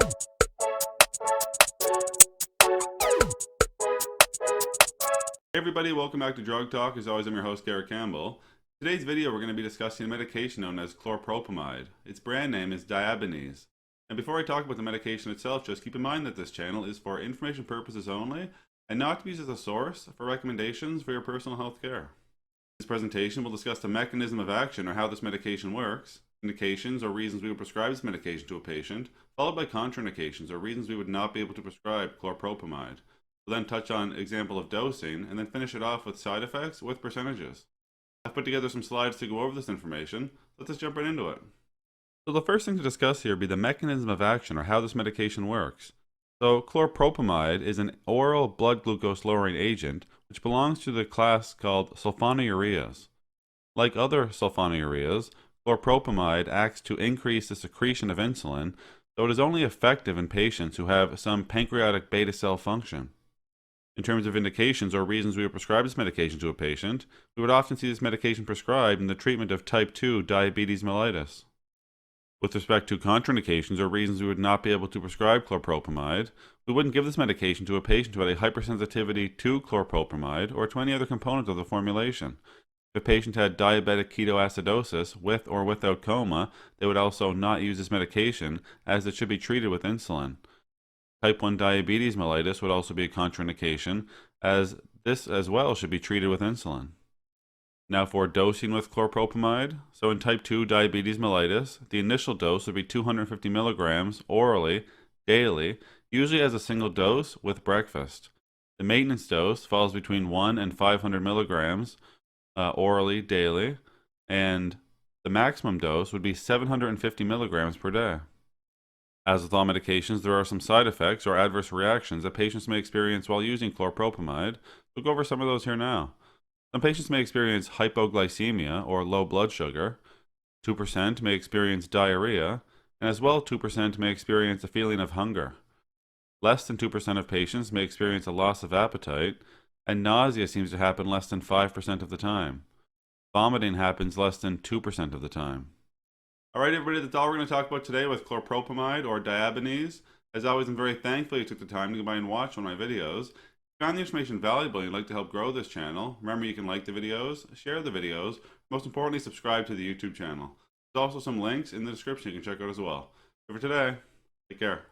Hey everybody, welcome back to Drug Talk. As always, I'm your host, Garrett Campbell. In today's video, we're going to be discussing a medication known as Chlorpropamide. Its brand name is Diabinese. And before I talk about the medication itself, just keep in mind that this channel is for information purposes only and not to be used as a source for recommendations for your personal health care. In this presentation, we'll discuss the mechanism of action or how this medication works, indications or reasons we would prescribe this medication to a patient, followed by contraindications or reasons we would not be able to prescribe Chlorpropamide. We'll then touch on example of dosing and then finish it off with side effects with percentages. I've put together some slides to go over this information. Let's just jump right into it. So the first thing to discuss here would be the mechanism of action or how this medication works. So Chlorpropamide is an oral blood glucose lowering agent which belongs to the class called sulfonylureas. Like other sulfonylureas, Chlorpropamide acts to increase the secretion of insulin, though it is only effective in patients who have some pancreatic beta cell function. In terms of indications or reasons we would prescribe this medication to a patient, we would often see this medication prescribed in the treatment of type 2 diabetes mellitus. With respect to contraindications or reasons we would not be able to prescribe Chlorpropamide, we wouldn't give this medication to a patient who had a hypersensitivity to Chlorpropamide or to any other component of the formulation. If a patient had diabetic ketoacidosis with or without coma, they would also not use this medication as it should be treated with insulin. Type 1 diabetes mellitus would also be a contraindication, as this as well should be treated with insulin. Now for dosing with Chlorpropamide, so in type 2 diabetes mellitus, the initial dose would be 250 milligrams orally, daily, usually as a single dose with breakfast. The maintenance dose falls between 1 and 500 milligrams orally, daily, and the maximum dose would be 750 milligrams per day. As with all medications, there are some side effects or adverse reactions that patients may experience while using Chlorpropamide. We'll go over some of those here now. Some patients may experience hypoglycemia or low blood sugar. 2% may experience diarrhea, and as well 2% may experience a feeling of hunger. Less than 2% of patients may experience a loss of appetite, and nausea seems to happen less than 5% of the time. Vomiting happens less than 2% of the time. Alright everybody, that's all we're going to talk about today with Chlorpropamide or Diabinese. As always, I'm very thankful you took the time to go by and watch one of my videos. If you found the information valuable and you'd like to help grow this channel, remember you can like the videos, share the videos, most importantly subscribe to the YouTube channel. There's also some links in the description you can check out as well. So for today, take care.